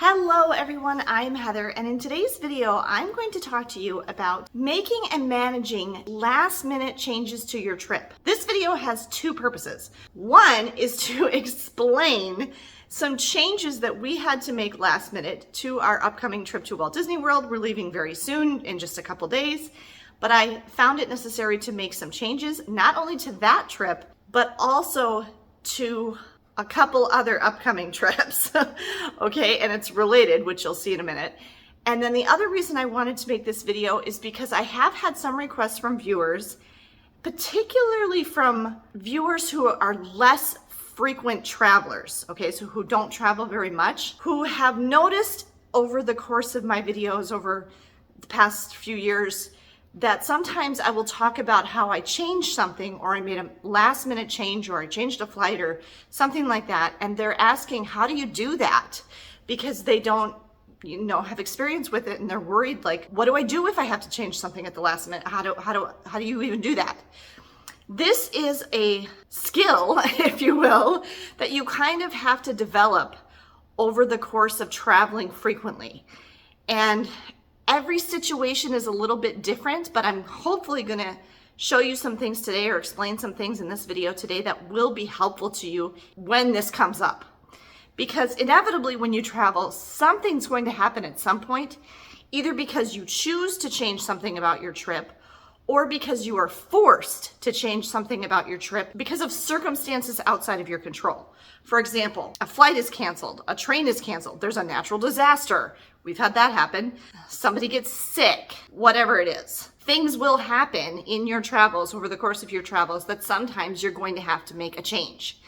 Hello everyone, I'm Heather, and in today's video, I'm going to talk to you about making and managing last-minute changes to your trip. This video has two purposes. One is to explain some changes that we had to make last minute to our upcoming trip to Walt Disney World. We're leaving very soon, in just a couple days, but I found it necessary to make some changes, not only to that trip, but also to a couple other upcoming trips, okay? And it's related, which you'll see in a minute. And then the other reason I wanted to make this video is because I have had some requests from viewers, particularly from viewers who are less frequent travelers, okay? So who don't travel very much, who have noticed over the course of my videos over the past few years that sometimes I will talk about how I changed something, or I made a last minute change, or I changed a flight or something like that. And they're asking, how do you do that? Because they don't, have experience with it, and they're worried, like, what do I do if I have to change something at the last minute? How do you even do that? This is a skill, if you will, that you kind of have to develop over the course of traveling frequently. And every situation is a little bit different, but I'm hopefully gonna show you some things today or explain some things in this video today that will be helpful to you when this comes up. Because inevitably when you travel, something's going to happen at some point, either because you choose to change something about your trip or because you are forced to change something about your trip because of circumstances outside of your control. For example, a flight is canceled, a train is canceled, there's a natural disaster. We've had that happen. Somebody gets sick, whatever it is. Things will happen in your travels, over the course of your travels, that sometimes you're going to have to make a change,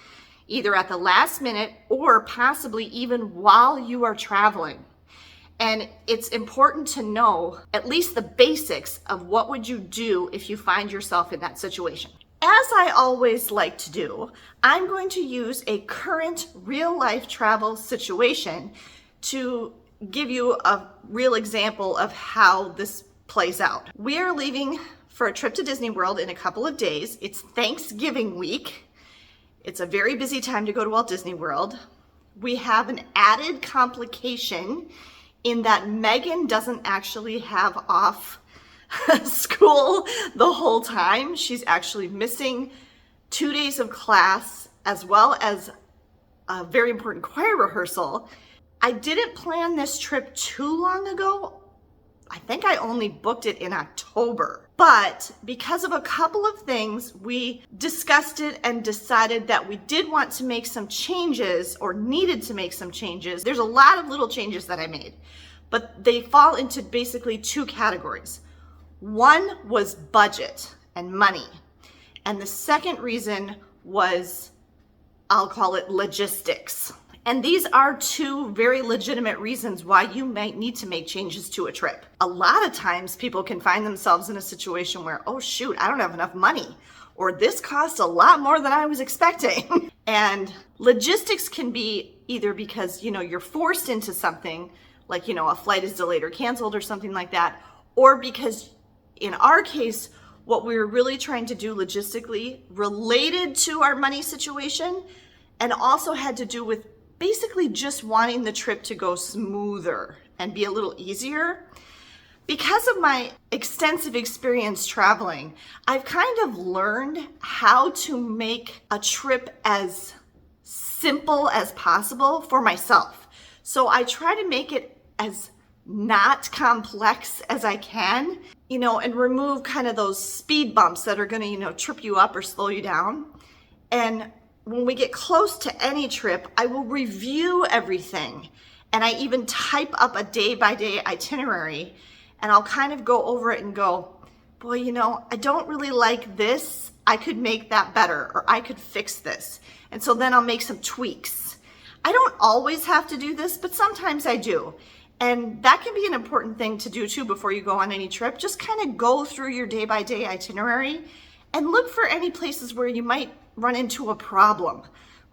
either at the last minute or possibly even while you are traveling. And it's important to know at least the basics of what would you do if you find yourself in that situation. As I always like to do, I'm going to use a current real-life travel situation to give you a real example of how this plays out. We are leaving for a trip to Disney World in a couple of days. It's Thanksgiving week. It's a very busy time to go to Walt Disney World. We have an added complication in that Megan doesn't actually have off school the whole time. She's actually missing 2 days of class as well as a very important choir rehearsal. I didn't plan this trip too long ago. I think I only booked it in October. But because of a couple of things, we discussed it and decided that we did want to make some changes, or needed to make some changes. There's a lot of little changes that I made, but they fall into basically two categories. One was budget and money. And the second reason was, I'll call it logistics. And these are two very legitimate reasons why you might need to make changes to a trip. A lot of times people can find themselves in a situation where, oh shoot, I don't have enough money, or this costs a lot more than I was expecting. And logistics can be either because, you're forced into something, like, a flight is delayed or canceled or something like that, or because in our case, what we were really trying to do logistically related to our money situation and also had to do with basically just wanting the trip to go smoother and be a little easier. Because of my extensive experience traveling, I've kind of learned how to make a trip as simple as possible for myself. So I try to make it as not complex as I can, and remove kind of those speed bumps that are gonna, trip you up or slow you down. And when we get close to any trip, I will review everything. And I even type up a day-by-day itinerary, and I'll kind of go over it and go, boy, I don't really like this. I could make that better, or I could fix this. And so then I'll make some tweaks. I don't always have to do this, but sometimes I do. And that can be an important thing to do too before you go on any trip. Just kind of go through your day-by-day itinerary and look for any places where you might run into a problem.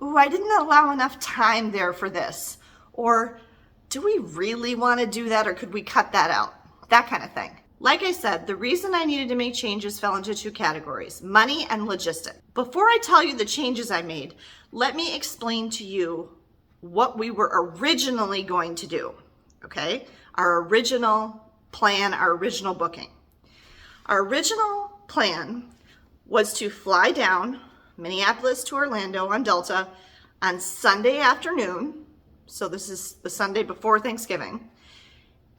Ooh, I didn't allow enough time there for this. Or do we really want to do that, or could we cut that out? That kind of thing. Like I said, the reason I needed to make changes fell into two categories: money and logistics. Before I tell you the changes I made, let me explain to you what we were originally going to do, okay? Our original plan, our original booking. Our original plan was to fly down Minneapolis to Orlando on Delta on Sunday afternoon. So this is the Sunday before Thanksgiving.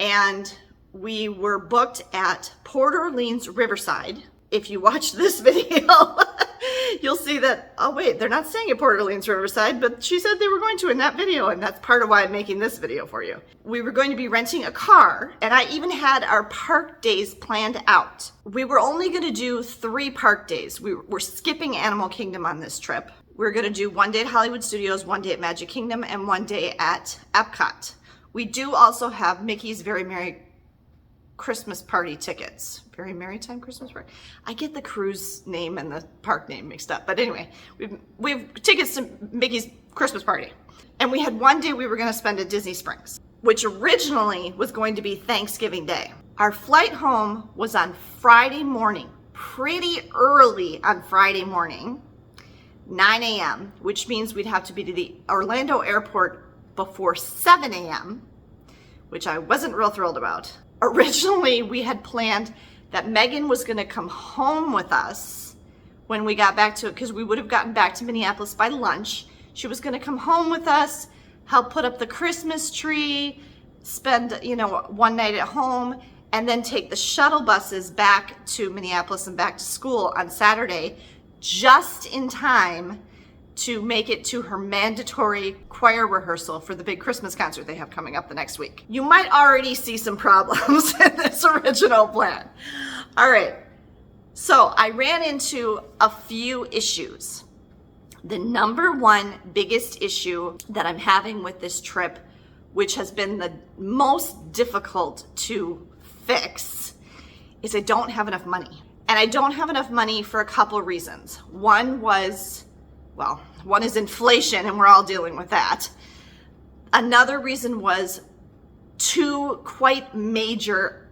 And we were booked at Port Orleans Riverside. If you watch this video, you'll see that, oh wait, they're not staying at Port Orleans Riverside, but she said they were going to in that video, and that's part of why I'm making this video for you. We were going to be renting a car, and I even had our park days planned out. We were only going to do 3 park days. We're skipping Animal Kingdom on this trip. We're going to do 1 day at Hollywood Studios, 1 day at Magic Kingdom, and 1 day at Epcot. We do also have Mickey's Very Merry Christmas Party tickets. Very Merry Time Christmas Party. I get the cruise name and the park name mixed up. But anyway, we have tickets to Mickey's Christmas Party. And we had 1 day we were going to spend at Disney Springs, which originally was going to be Thanksgiving Day. Our flight home was on Friday morning, pretty early on Friday morning, 9 a.m., which means we'd have to be to the Orlando airport before 7 a.m., which I wasn't real thrilled about. Originally, we had planned that Megan was going to come home with us when we got back to it, because we would have gotten back to Minneapolis by lunch. She was going to come home with us, help put up the Christmas tree, spend, 1 night at home, and then take the shuttle buses back to Minneapolis and back to school on Saturday, just in time to make it to her mandatory choir rehearsal for the big Christmas concert they have coming up the next week. You might already see some problems in this original plan. All right, so I ran into a few issues. The number one biggest issue that I'm having with this trip, which has been the most difficult to fix, is I don't have enough money. And I don't have enough money for a couple reasons. One is inflation, and we're all dealing with that. Another reason was 2 quite major,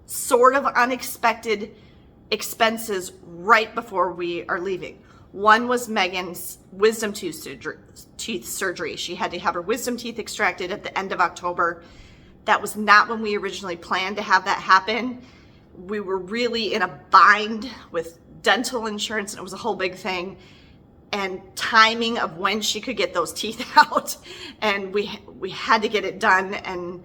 sort of unexpected expenses right before we are leaving. One was Megan's wisdom teeth surgery. She had to have her wisdom teeth extracted at the end of October. That was not when we originally planned to have that happen. We were really in a bind with dental insurance, and it was a whole big thing. And timing of when she could get those teeth out, and we had to get it done, and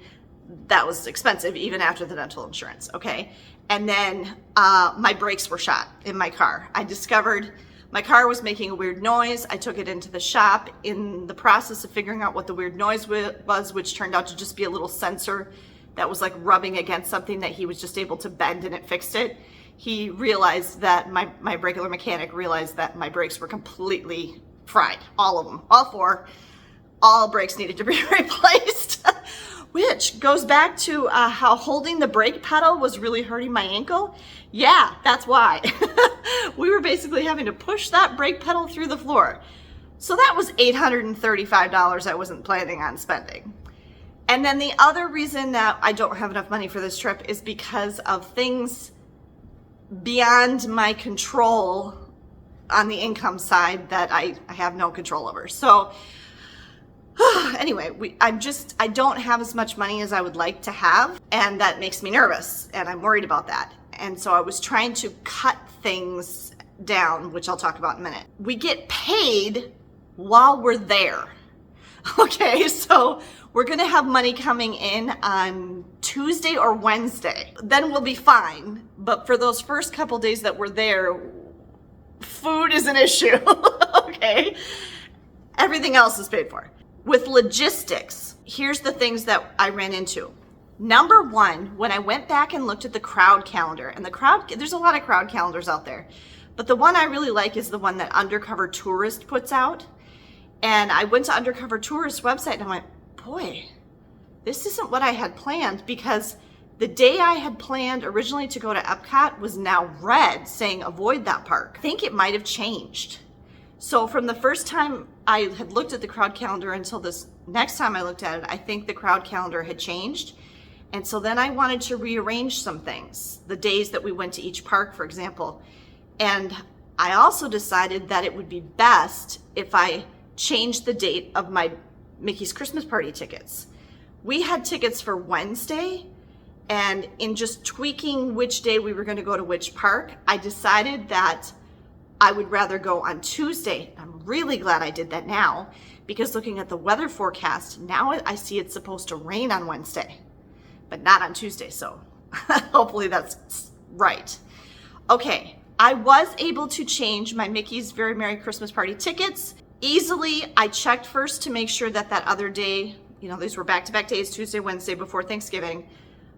that was expensive even after the dental insurance. Okay, and then my brakes were shot in my car. I discovered my car was making a weird noise. I took it into the shop. In the process of figuring out what the weird noise was, which turned out to just be a little sensor that was like rubbing against something that he was just able to bend, and it fixed it. He realized that my regular mechanic realized that my brakes were completely fried. All of them, all 4. All brakes needed to be replaced, which goes back to how holding the brake pedal was really hurting my ankle. Yeah, that's why. We were basically having to push that brake pedal through the floor. So that was $835 I wasn't planning on spending. And then the other reason that I don't have enough money for this trip is because of things beyond my control on the income side that I have no control over. So anyway, I don't have as much money as I would like to have, and that makes me nervous, and I'm worried about that. And so I was trying to cut things down, which I'll talk about in a minute. We get paid while we're there. Okay, so we're gonna have money coming in on Tuesday or Wednesday. Then we'll be fine. But for those first couple days that we're there, food is an issue, okay? Everything else is paid for. With logistics, here's the things that I ran into. Number one, when I went back and looked at the crowd calendar, and there's a lot of crowd calendars out there, but the one I really like is the one that Undercover Tourist puts out. And I went to Undercover Tourist website and I went, boy, this isn't what I had planned, because the day I had planned originally to go to Epcot was now red, saying avoid that park. I think it might have changed. So from the first time I had looked at the crowd calendar until this next time I looked at it, I think the crowd calendar had changed. And so then I wanted to rearrange some things, the days that we went to each park, for example. And I also decided that it would be best if I changed the date of my Mickey's Christmas party tickets. We had tickets for Wednesday, and in just tweaking which day we were going to go to which park, I decided that I would rather go on Tuesday. I'm really glad I did that now, because looking at the weather forecast, now I see it's supposed to rain on Wednesday, but not on Tuesday, so hopefully that's right. Okay, I was able to change my Mickey's Very Merry Christmas Party tickets easily. I checked first to make sure that that other day, you know, these were back-to-back days, Tuesday, Wednesday, before Thanksgiving.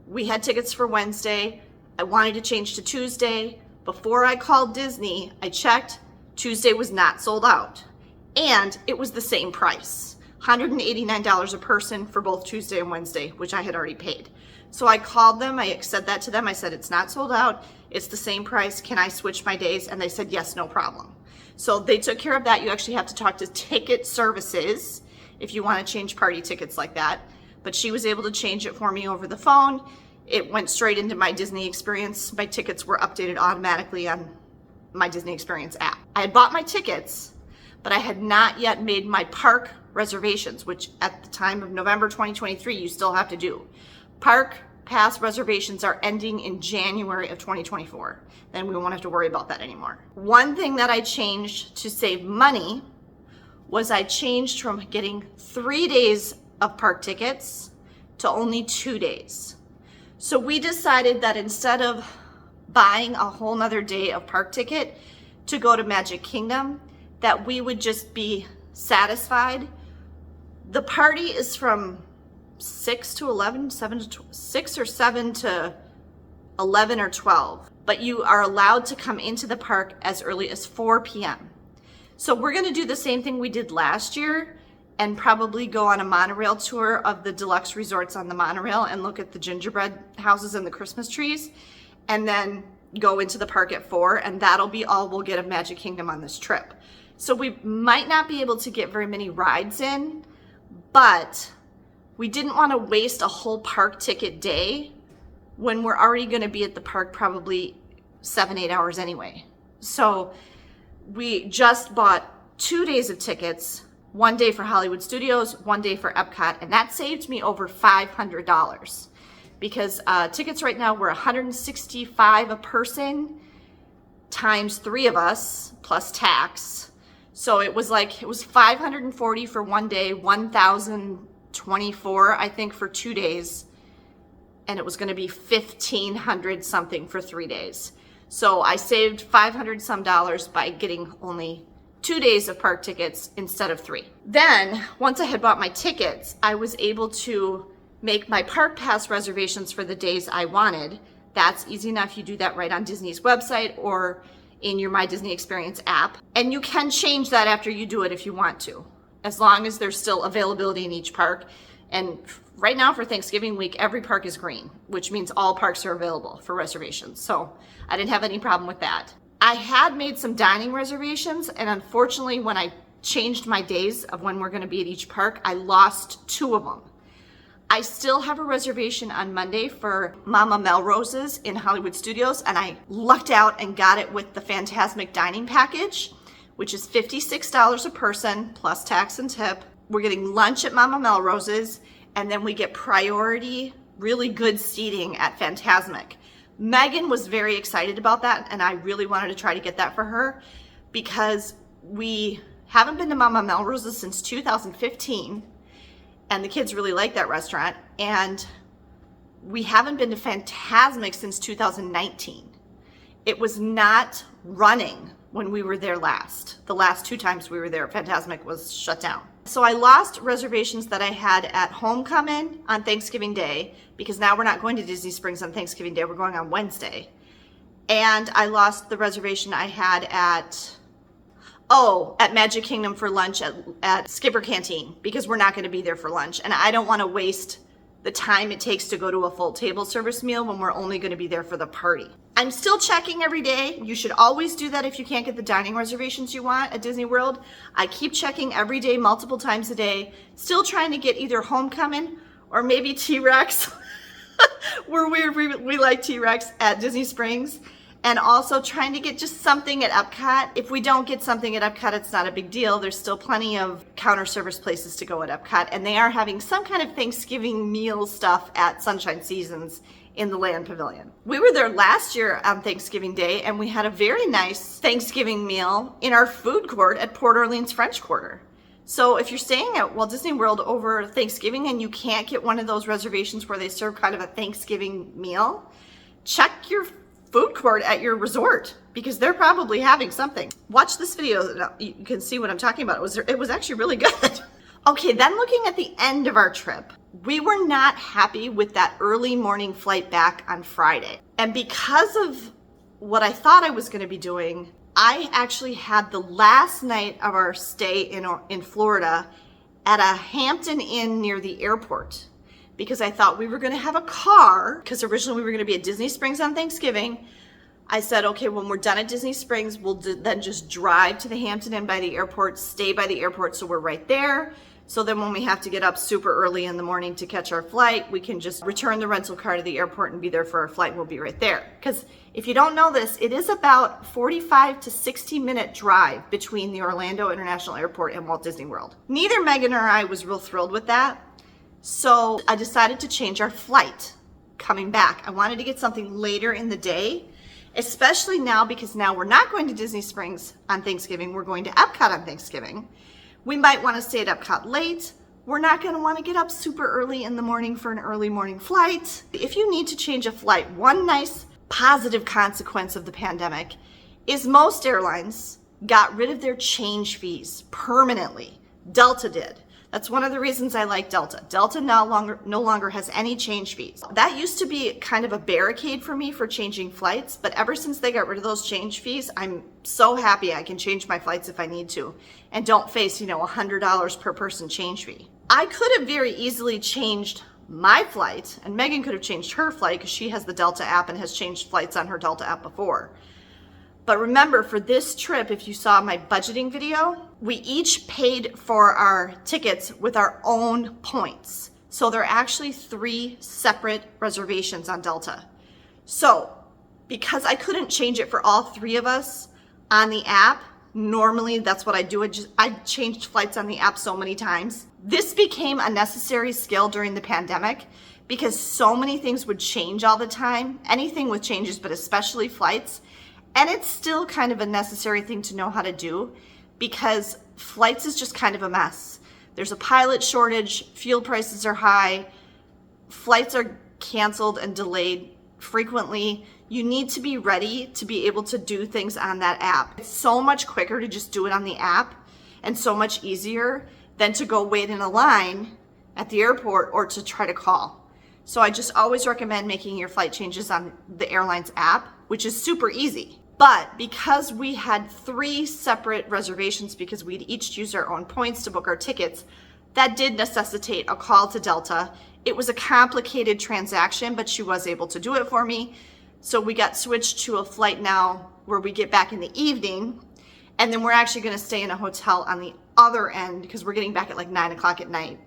We had tickets for Wednesday. I wanted to change to Tuesday. Before I called Disney, I checked. Tuesday was not sold out. And it was the same price, $189 a person for both Tuesday and Wednesday, which I had already paid. So I called them, I said that to them. I said, it's not sold out. It's the same price. Can I switch my days? And they said, yes, no problem. So they took care of that. You actually have to talk to Ticket Services if you want to change party tickets like that. But she was able to change it for me over the phone. It went straight into my Disney Experience. My tickets were updated automatically on my Disney Experience app. I had bought my tickets, but I had not yet made my park reservations, which at the time of November 2023, you still have to do. Park pass reservations are ending in January of 2024. Then we won't have to worry about that anymore. One thing that I changed to save money was I changed from getting 3 days of park tickets to only 2 days. So we decided that instead of buying a whole nother day of park ticket to go to Magic Kingdom, that we would just be satisfied. The party is from 6 to 11, 6 or 7 to 11 or 12, but you are allowed to come into the park as early as 4 p.m. So we're going to do the same thing we did last year and probably go on a monorail tour of the deluxe resorts on the monorail and look at the gingerbread houses and the Christmas trees, and then go into the park at 4, and that'll be all we'll get of Magic Kingdom on this trip. So we might not be able to get very many rides in, but we didn't want to waste a whole park ticket day when we're already going to be at the park probably 7-8 hours anyway. So we just bought 2 days of tickets, 1 day for Hollywood Studios, 1 day for Epcot, and that saved me over $500 because tickets right now were $165 a person times 3 of us plus tax. So it was $540 for 1 day, $1,024 I think for 2 days, and it was going to be $1,500 something for 3 days. So I saved $500 some by getting only 2 days of park tickets instead of 3. Then once I had bought my tickets, I was able to make my park pass reservations for the days I wanted. That's easy enough. You do that right on Disney's website or in your My Disney Experience app. And you can change that after you do it if you want to, as long as there's still availability in each park. And right now for Thanksgiving week, every park is green, which means all parks are available for reservations. So I didn't have any problem with that. I had made some dining reservations, and unfortunately when I changed my days of when we're going to be at each park, I lost 2 of them. I still have a reservation on Monday for Mama Melrose's in Hollywood Studios, and I lucked out and got it with the Fantasmic Dining Package, which is $56 a person plus tax and tip. We're getting lunch at Mama Melrose's, and then we get priority, really good seating at Fantasmic. Megan was very excited about that, and I really wanted to try to get that for her because we haven't been to Mama Melrose's since 2015, and the kids really like that restaurant, and we haven't been to Fantasmic since 2019. It was not running when we were there last. The last 2 times we were there, Fantasmic was shut down. So I lost reservations that I had at Homecoming on Thanksgiving Day, because now we're not going to Disney Springs on Thanksgiving Day, we're going on Wednesday. And I lost the reservation I had at Magic Kingdom for lunch at Skipper Canteen, because we're not going to be there for lunch. And I don't want to waste the time it takes to go to a full table service meal when we're only going to be there for the party. I'm still checking every day. You should always do that if you can't get the dining reservations you want at Disney World. I keep checking every day, multiple times a day, still trying to get either Homecoming or maybe T-Rex. We're weird, we like T-Rex at Disney Springs. And also trying to get just something at Epcot. If we don't get something at Epcot, it's not a big deal. There's still plenty of counter service places to go at Epcot. And they are having some kind of Thanksgiving meal stuff at Sunshine Seasons in the Land Pavilion. We were there last year on Thanksgiving Day, and we had a very nice Thanksgiving meal in our food court at Port Orleans French Quarter. So if you're staying at Walt Disney World over Thanksgiving and you can't get one of those reservations where they serve kind of a Thanksgiving meal, check your food court at your resort because they're probably having something. Watch this video, you can see what I'm talking about. It was actually really good. Okay, then looking at the end of our trip, we were not happy with that early morning flight back on Friday. And because of what I thought I was gonna be doing, I actually had the last night of our stay in Florida at a Hampton Inn near the airport because I thought we were gonna have a car, because originally we were gonna be at Disney Springs on Thanksgiving. I said, okay, when we're done at Disney Springs, we'll then just drive to the Hampton Inn by the airport, stay by the airport so we're right there. So then when we have to get up super early in the morning to catch our flight, we can just return the rental car to the airport and be there for our flight, and we'll be right there. Because if you don't know this, it is about 45 to 60-minute drive between the Orlando International Airport and Walt Disney World. Neither Megan or I was real thrilled with that. So I decided to change our flight coming back. I wanted to get something later in the day, especially now because now we're not going to Disney Springs on Thanksgiving. We're going to Epcot on Thanksgiving. We might want to stay at Epcot late. We're not going to want to get up super early in the morning for an early morning flight. If you need to change a flight, one nice positive consequence of the pandemic is most airlines got rid of their change fees permanently. Delta did. That's one of the reasons I like Delta. Delta no longer has any change fees. That used to be kind of a barricade for me for changing flights, but ever since they got rid of those change fees, I'm so happy I can change my flights if I need to and don't face, $100 per person change fee. I could have very easily changed my flight, and Megan could have changed her flight because she has the Delta app and has changed flights on her Delta app before. But remember, for this trip, if you saw my budgeting video, we each paid for our tickets with our own points. So there are actually 3 separate reservations on Delta. So because I couldn't change it for all 3 of us on the app, normally that's what I do. I changed flights on the app so many times. This became a necessary skill during the pandemic because so many things would change all the time. Anything with changes, but especially flights. And it's still kind of a necessary thing to know how to do because flights is just kind of a mess. There's a pilot shortage, fuel prices are high, flights are canceled and delayed frequently. You need to be ready to be able to do things on that app. It's so much quicker to just do it on the app and so much easier than to go wait in a line at the airport or to try to call. So I just always recommend making your flight changes on the airline's app, which is super easy. But because we had 3 separate reservations because we'd each use our own points to book our tickets, that did necessitate a call to Delta. It was a complicated transaction, but she was able to do it for me. So we got switched to a flight now where we get back in the evening, and then we're actually gonna stay in a hotel on the other end because we're getting back at like 9 o'clock at night.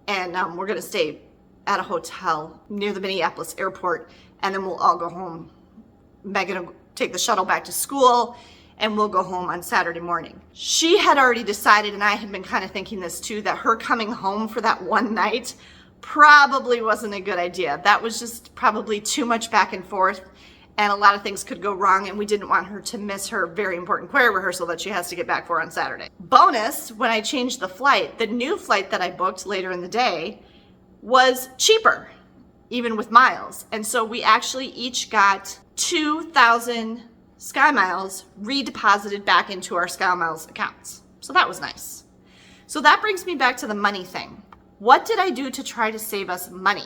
And we're gonna stay at a hotel near the Minneapolis airport, and then we'll all go home. Megan will take the shuttle back to school, and we'll go home on Saturday morning. She had already decided, and I had been kind of thinking this too, that her coming home for that one night probably wasn't a good idea. That was just probably too much back and forth, and a lot of things could go wrong, and we didn't want her to miss her very important choir rehearsal that she has to get back for on Saturday. Bonus, when I changed the flight, the new flight that I booked later in the day was cheaper, even with miles. And so we actually each got 2,000 Sky Miles redeposited back into our Sky Miles accounts. So that was nice. So that brings me back to the money thing. What did I do to try to save us money?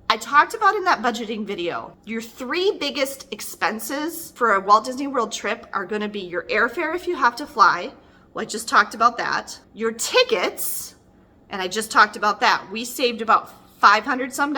I talked about in that budgeting video, your 3 biggest expenses for a Walt Disney World trip are gonna be your airfare if you have to fly. Well, I just talked about that. Your tickets, and I just talked about that. We saved about $500 some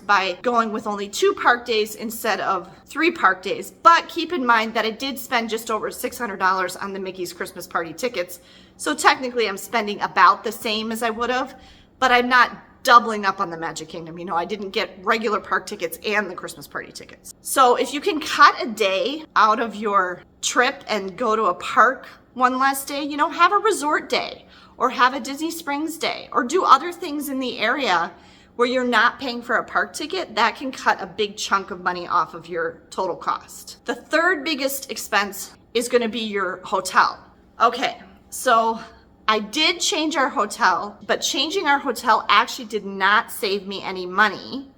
by going with only 2 park days instead of 3 park days. But keep in mind that I did spend just over $600 on the Mickey's Christmas Party tickets. So technically I'm spending about the same as I would have, but I'm not doubling up on the Magic Kingdom. You know, I didn't get regular park tickets and the Christmas party tickets. So if you can cut a day out of your trip and go to a park one last day, you know, have a resort day or have a Disney Springs day or do other things in the area where you're not paying for a park ticket. That can cut a big chunk of money off of your total cost. The third biggest expense is going to be your hotel. Okay, so I did change our hotel, but changing our hotel actually did not save me any money,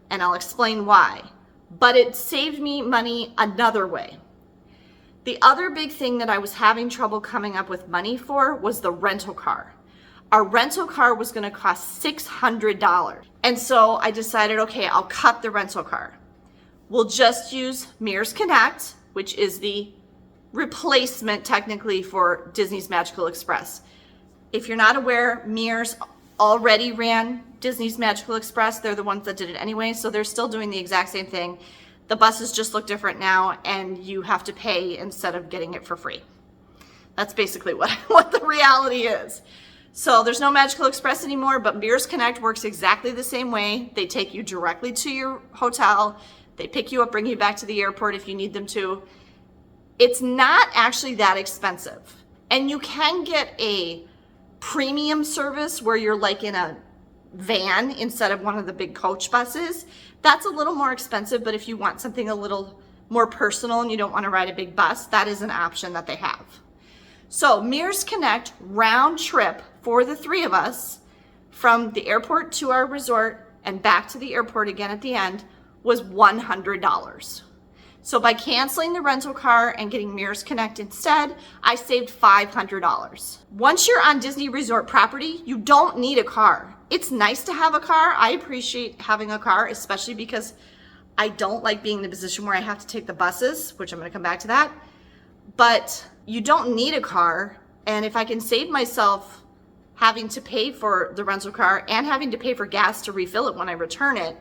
and I'll explain why. But it saved me money another way. The other big thing that I was having trouble coming up with money for was the rental car. Our rental car was going to cost $600. And so I decided, okay, I'll cut the rental car. We'll just use Mears Connect, which is the replacement technically for Disney's Magical Express. If you're not aware, Mears already ran Disney's Magical Express. They're the ones that did it anyway, so they're still doing the exact same thing. The buses just look different now, and you have to pay instead of getting it for free. That's basically what the reality is. So there's no Magical Express anymore, but Mears Connect works exactly the same way. They take you directly to your hotel. They pick you up, bring you back to the airport if you need them to. It's not actually that expensive. And you can get a premium service where you're like in a van instead of one of the big coach buses. That's a little more expensive, but if you want something a little more personal and you don't want to ride a big bus, that is an option that they have. So Mears Connect round trip for the three of us from the airport to our resort and back to the airport again at the end was $100. So by canceling the rental car and getting Mears Connect instead, I saved $500. Once you're on Disney Resort property, you don't need a car. It's nice to have a car. I appreciate having a car, especially because I don't like being in the position where I have to take the buses, which I'm going to come back to that. But you don't need a car. And if I can save myself having to pay for the rental car and having to pay for gas to refill it when I return it,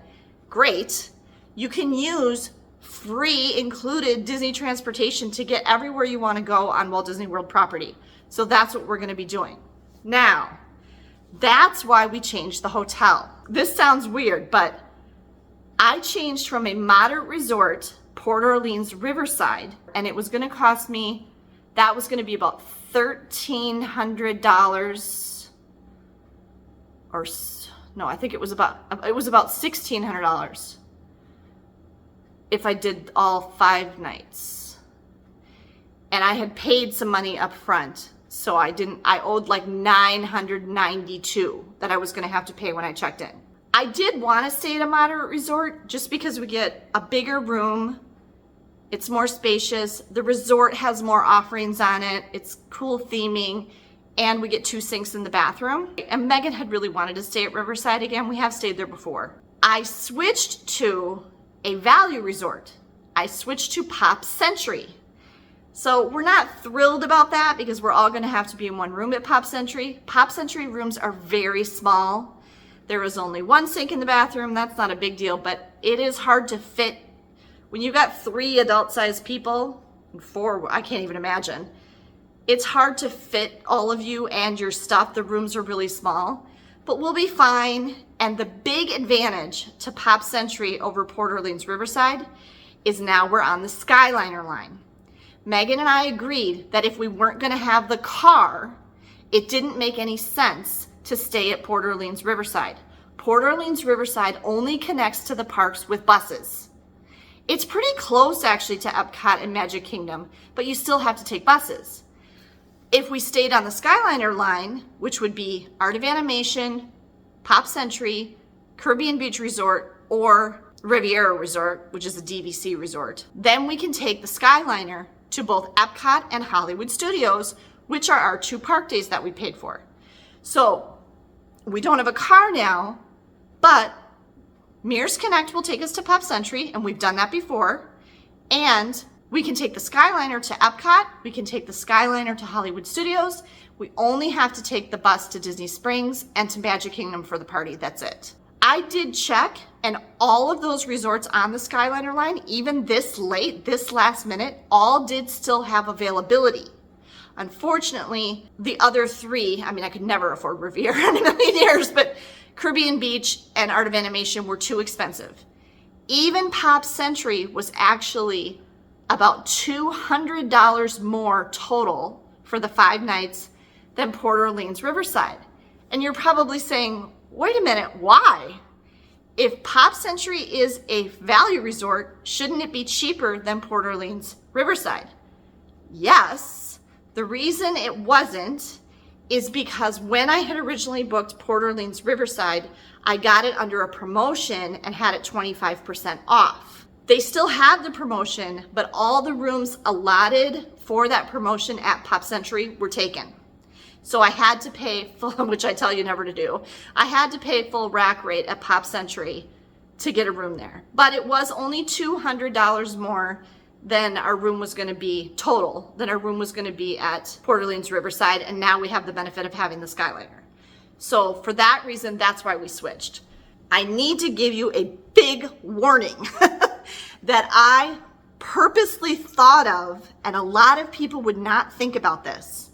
great. You can use free included Disney transportation to get everywhere you want to go on Walt Disney World property. So that's what we're going to be doing. Now, that's why we changed the hotel. This sounds weird, but I changed from a moderate resort, Port Orleans Riverside, and it was going to cost me, that was going to be about $1,300 or no, I think it was about $1,600 if I did all 5 nights. And I had paid some money up front, so I owed like $992 that I was going to have to pay when I checked in. I did want to stay at a moderate resort just because we get a bigger room. It's more spacious. The resort has more offerings on it. It's cool theming. And we get 2 sinks in the bathroom. And Megan had really wanted to stay at Riverside again. We have stayed there before. I switched to a value resort. I switched to Pop Century. So we're not thrilled about that because we're all going to have to be in one room at Pop Century. Pop Century rooms are very small. There is only 1 sink in the bathroom. That's not a big deal, but it is hard to fit. When you've got 3 adult-sized people, and 4, I can't even imagine, it's hard to fit all of you and your stuff. The rooms are really small, but we'll be fine. And the big advantage to Pop Century over Port Orleans Riverside is now we're on the Skyliner line. Megan and I agreed that if we weren't going to have the car, it didn't make any sense to stay at Port Orleans Riverside. Port Orleans Riverside only connects to the parks with buses. It's pretty close actually to Epcot and Magic Kingdom, but you still have to take buses. If we stayed on the Skyliner line, which would be Art of Animation, Pop Century, Caribbean Beach Resort, or Riviera Resort, which is a DVC resort, then we can take the Skyliner to both Epcot and Hollywood Studios, which are our 2 park days that we paid for. So we don't have a car now, but Mears Connect will take us to Pop Century, and we've done that before. And we can take the Skyliner to Epcot. We can take the Skyliner to Hollywood Studios. We only have to take the bus to Disney Springs and to Magic Kingdom for the party. That's it. I did check, and all of those resorts on the Skyliner line, even this late, this last minute, all did still have availability. Unfortunately, the other 3, I mean, I could never afford Riviera in a million years, but Caribbean Beach and Art of Animation were too expensive. Even Pop Century was actually about $200 more total for the 5 nights than Port Orleans Riverside. And you're probably saying, wait a minute, why? If Pop Century is a value resort, shouldn't it be cheaper than Port Orleans Riverside? Yes. The reason it wasn't is because when I had originally booked Port Orleans Riverside, I got it under a promotion and had it 25% off. They still have the promotion, but all the rooms allotted for that promotion at Pop Century were taken. So I had to pay full, which I tell you never to do. I had to pay full rack rate at Pop Century to get a room there. But it was only $200 more than our room was going to be total, than our room was going to be at Port Orleans Riverside. And now we have the benefit of having the Skyliner. So for that reason, that's why we switched. I need to give you a big warning that I purposely thought of, and a lot of people would not think about this.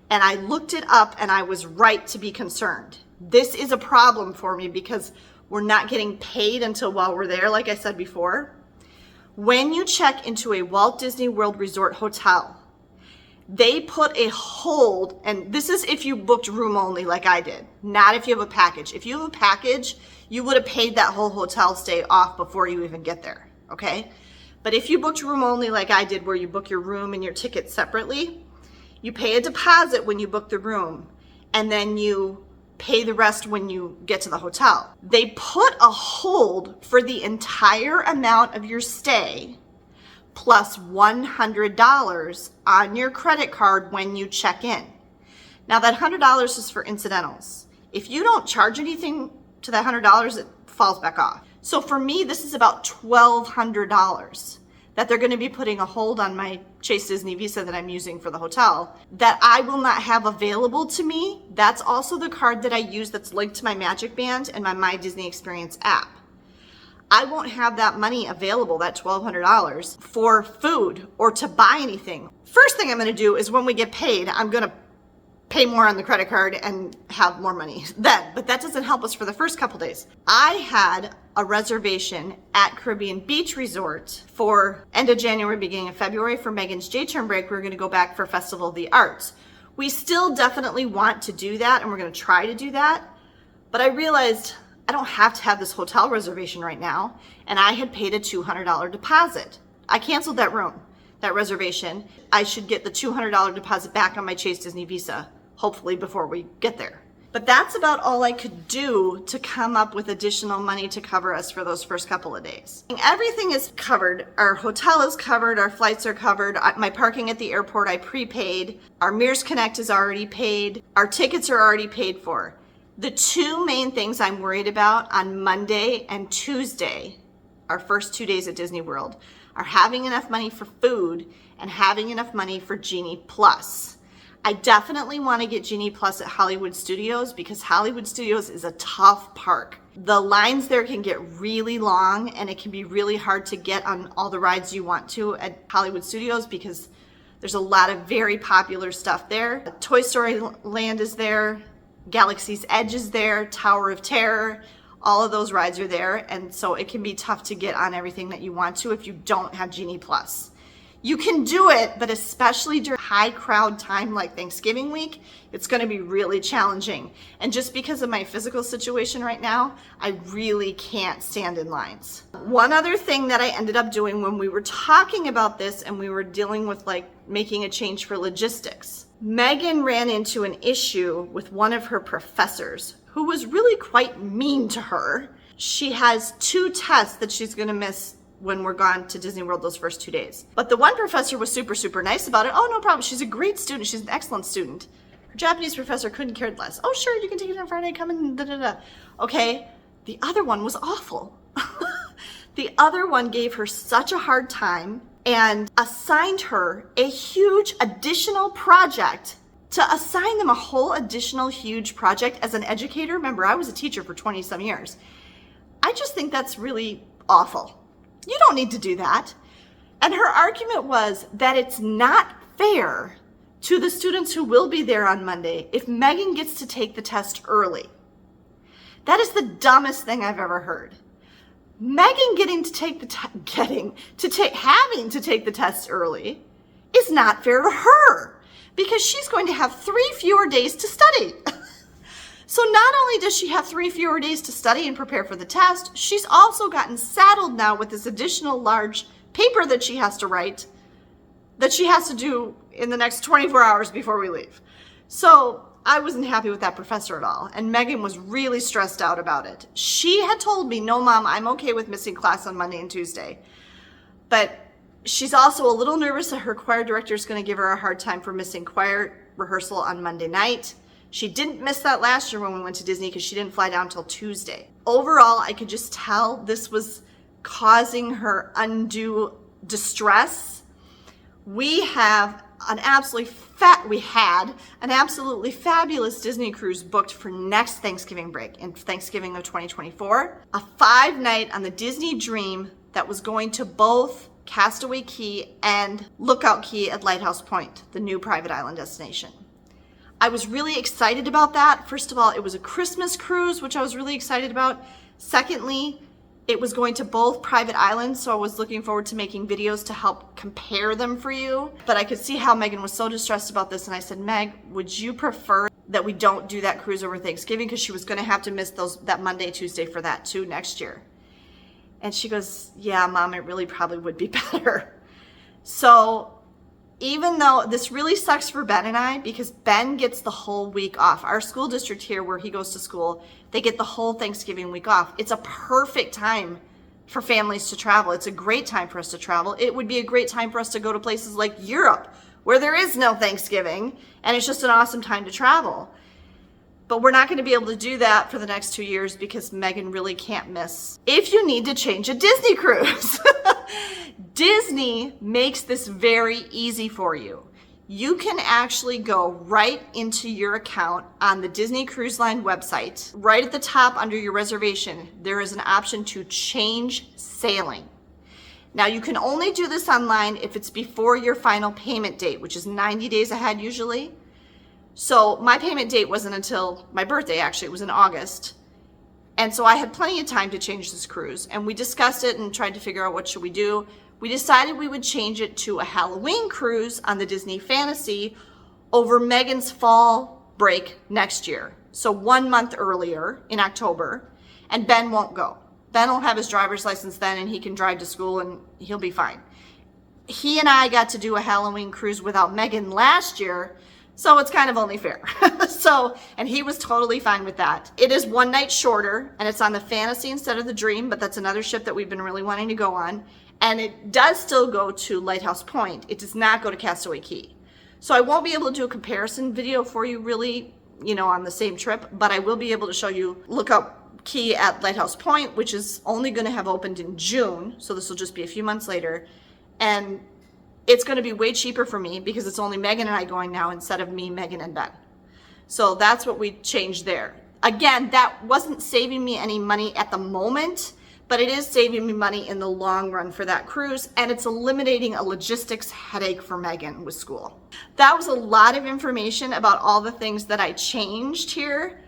And I looked it up and I was right to be concerned. This is a problem for me because we're not getting paid until while we're there, like I said before. When you check into a Walt Disney World Resort hotel, they put a hold, and this is if you booked room only like I did, not if you have a package. If you have a package, you would have paid that whole hotel stay off before you even get there, okay? But if you booked room only like I did, where you book your room and your ticket separately, you pay a deposit when you book the room, and then you pay the rest when you get to the hotel. They put a hold for the entire amount of your stay plus $100 on your credit card when you check in. Now that $100 is for incidentals. If you don't charge anything to that $100, it falls back off. So for me, this is about $1,200 that they're going to be putting a hold on my Chase Disney Visa that I'm using for the hotel that I will not have available to me. That's also the card that I use that's linked to my Magic Band and my Disney Experience app. I won't have that money available, that $1,200, for food or to buy anything. First thing I'm going to do is when we get paid, I'm going to pay more on the credit card and have more money then. But that doesn't help us for the first couple days. I had a reservation at Caribbean Beach Resort for end of January, beginning of February for Megan's J-term break. We're going to go back for Festival of the Arts. We still definitely want to do that, and we're going to try to do that. But I realized I don't have to have this hotel reservation right now, and I had paid a $200 deposit. I canceled that room, that reservation. I should get the $200 deposit back on my Chase Disney Visa, hopefully before we get there. But that's about all I could do to come up with additional money to cover us for those first couple of days. Everything is covered. Our hotel is covered. Our flights are covered. My parking at the airport, I prepaid. Our Mears Connect is already paid. Our tickets are already paid for. The two main things I'm worried about on Monday and Tuesday, our first 2 days at Disney World, are having enough money for food and having enough money for Genie Plus. I definitely want to get Genie Plus at Hollywood Studios because Hollywood Studios is a tough park. The lines there can get really long and it can be really hard to get on all the rides you want to at Hollywood Studios because there's a lot of very popular stuff there. Toy Story Land is there, Galaxy's Edge is there, Tower of Terror, all of those rides are there, and so it can be tough to get on everything that you want to if you don't have Genie Plus. You can do it, but especially during high crowd time like Thanksgiving week, it's going to be really challenging. And just because of my physical situation right now, I really can't stand in lines. One other thing that I ended up doing when we were talking about this and we were dealing with like making a change for logistics, Megan ran into an issue with one of her professors who was really quite mean to her. She has 2 tests that she's going to miss when we're gone to Disney World those first 2 days. But the one professor was super, super nice about it. Oh, no problem. She's a great student. She's an excellent student. Her Japanese professor couldn't care less. Oh, sure, you can take it on Friday. Come in, da-da-da. Okay, the other one was awful. The other one gave her such a hard time and assigned her a huge additional project. To assign them a whole additional huge project as an educator, remember, I was a teacher for 20-some years. I just think that's really awful. You don't need to do that. And her argument was that it's not fair to the students who will be there on Monday if Megan gets to take the test early. That is the dumbest thing I've ever heard. Megan having to take the test early is not fair to her because she's going to have 3 fewer days to study. So not only does she have 3 fewer days to study and prepare for the test, she's also gotten saddled now with this additional large paper that she has to write, that she has to do in the next 24 hours before we leave. So I wasn't happy with that professor at all, and Megan was really stressed out about it. She had told me, no, Mom, I'm okay with missing class on Monday and Tuesday. But she's also a little nervous that her choir director is going to give her a hard time for missing choir rehearsal on Monday night. She didn't miss that last year when we went to Disney because she didn't fly down until Tuesday. Overall, I could just tell this was causing her undue distress. We had an absolutely fabulous Disney cruise booked for next Thanksgiving break in Thanksgiving of 2024. A 5-night on the Disney Dream that was going to both Castaway Cay and Lookout Cay at Lighthouse Point, the new private island destination. I was really excited about that. First of all, it was a Christmas cruise, which I was really excited about. Secondly, it was going to both private islands, so I was looking forward to making videos to help compare them for you. But I could see how Megan was so distressed about this, and I said, Meg, would you prefer that we don't do that cruise over Thanksgiving? Because she was going to have to miss that Monday, Tuesday for that too next year. And she goes, yeah, Mom, it really probably would be better. So even though this really sucks for Ben and I, because Ben gets the whole week off. Our school district here where he goes to school, they get the whole Thanksgiving week off. It's a perfect time for families to travel. It's a great time for us to travel. It would be a great time for us to go to places like Europe where there is no Thanksgiving and it's just an awesome time to travel. But we're not going to be able to do that for the next 2 years because Megan really can't miss. If you need to change a Disney cruise, Disney makes this very easy for you. You can actually go right into your account on the Disney Cruise Line website. Right at the top under your reservation, there is an option to change sailing. Now you can only do this online if it's before your final payment date, which is 90 days ahead usually. So my payment date wasn't until my birthday, actually. It was in August. And so I had plenty of time to change this cruise. And we discussed it and tried to figure out what should we do. We decided we would change it to a Halloween cruise on the Disney Fantasy over Megan's fall break next year. So 1 month earlier in October. And Ben won't go. Ben will have his driver's license then and he can drive to school and he'll be fine. He and I got to do a Halloween cruise without Megan last year. So it's kind of only fair. And he was totally fine with that. It is 1 night shorter and it's on the Fantasy instead of the Dream, but that's another ship that we've been really wanting to go on. And it does still go to Lighthouse Point. It does not go to Castaway Cay. So I won't be able to do a comparison video for you really, on the same trip, but I will be able to show you Lookout Cay at Lighthouse Point, which is only going to have opened in June. So this will just be a few months later. And it's going to be way cheaper for me because it's only Megan and I going now instead of me, Megan, and Ben. So that's what we changed there. Again, that wasn't saving me any money at the moment, but it is saving me money in the long run for that cruise, and it's eliminating a logistics headache for Megan with school. That was a lot of information about all the things that I changed here,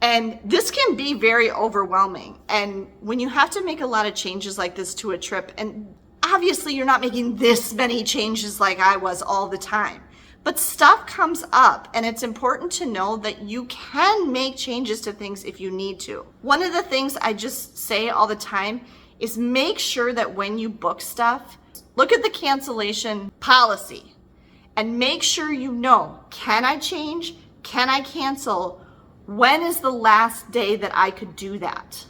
and this can be very overwhelming. And when you have to make a lot of changes like this to a trip, and obviously you're not making this many changes like I was all the time, but stuff comes up and it's important to know that you can make changes to things if you need to. One of the things I just say all the time is make sure that when you book stuff, look at the cancellation policy and make sure you know, can I change? Can I cancel? When is the last day that I could do that?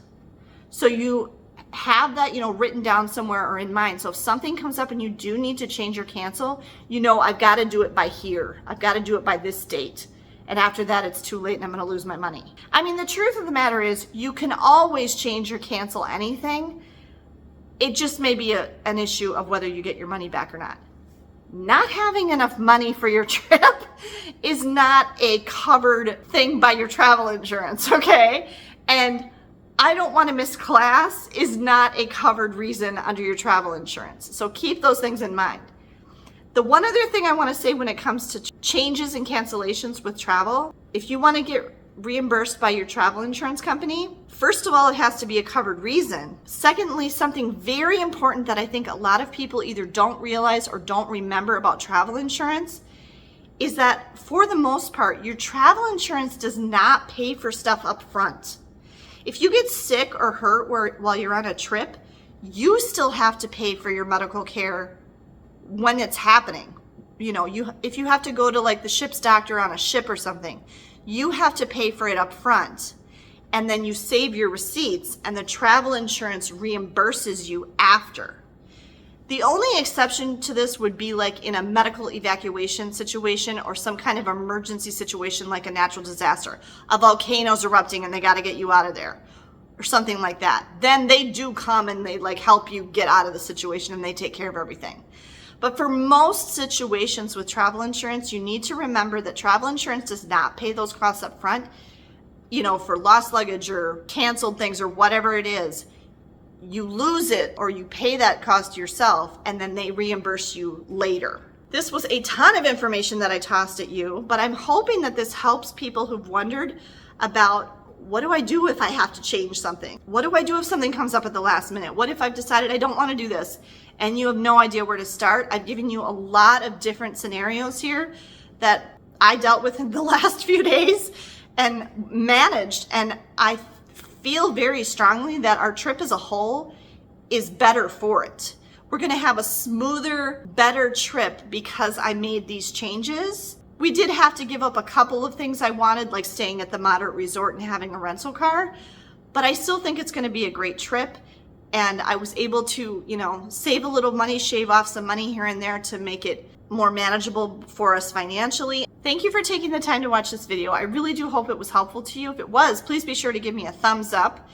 So you have that, written down somewhere or in mind. So if something comes up and you do need to change or cancel, I've got to do it by here. I've got to do it by this date. And after that, it's too late and I'm going to lose my money. I mean, the truth of the matter is you can always change or cancel anything. It just may be an issue of whether you get your money back or not. Not having enough money for your trip is not a covered thing by your travel insurance, okay? And I don't want to miss class is not a covered reason under your travel insurance. So keep those things in mind. The one other thing I want to say when it comes to changes and cancellations with travel, if you want to get reimbursed by your travel insurance company, first of all, it has to be a covered reason. Secondly, something very important that I think a lot of people either don't realize or don't remember about travel insurance is that for the most part, your travel insurance does not pay for stuff up front. If you get sick or hurt while you're on a trip, you still have to pay for your medical care when it's happening. You know, if you have to go to like the ship's doctor on a ship or something, you have to pay for it up front. And then you save your receipts and the travel insurance reimburses you after. The only exception to this would be like in a medical evacuation situation or some kind of emergency situation like a natural disaster. A volcano's erupting and they got to get you out of there or something like that. Then they do come and they like help you get out of the situation and they take care of everything. But for most situations with travel insurance, you need to remember that travel insurance does not pay those costs up front. You know, for lost luggage or canceled things or whatever it is, you lose it or you pay that cost yourself and then they reimburse you later. This was a ton of information that I tossed at you, but I'm hoping that this helps people who've wondered about what do I do if I have to change something? What do I do if something comes up at the last minute? What if I've decided I don't want to do this and you have no idea where to start? I've given you a lot of different scenarios here that I dealt with in the last few days and managed, and I feel very strongly that our trip as a whole is better for it. We're gonna have a smoother, better trip because I made these changes. We did have to give up a couple of things I wanted, like staying at the moderate resort and having a rental car, but I still think it's gonna be a great trip. And I was able to, you know, save a little money, shave off some money here and there to make it more manageable for us financially. Thank you for taking the time to watch this video. I really do hope it was helpful to you. If it was, please be sure to give me a thumbs up.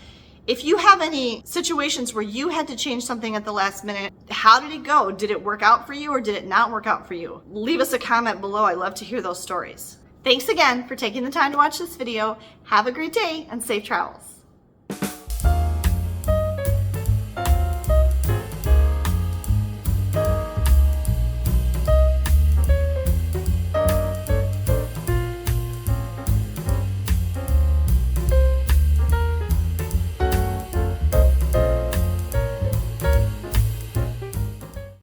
If you have any situations where you had to change something at the last minute, how did it go? Did it work out for you or did it not work out for you? Leave us a comment below. I love to hear those stories. Thanks again for taking the time to watch this video. Have a great day and safe travels.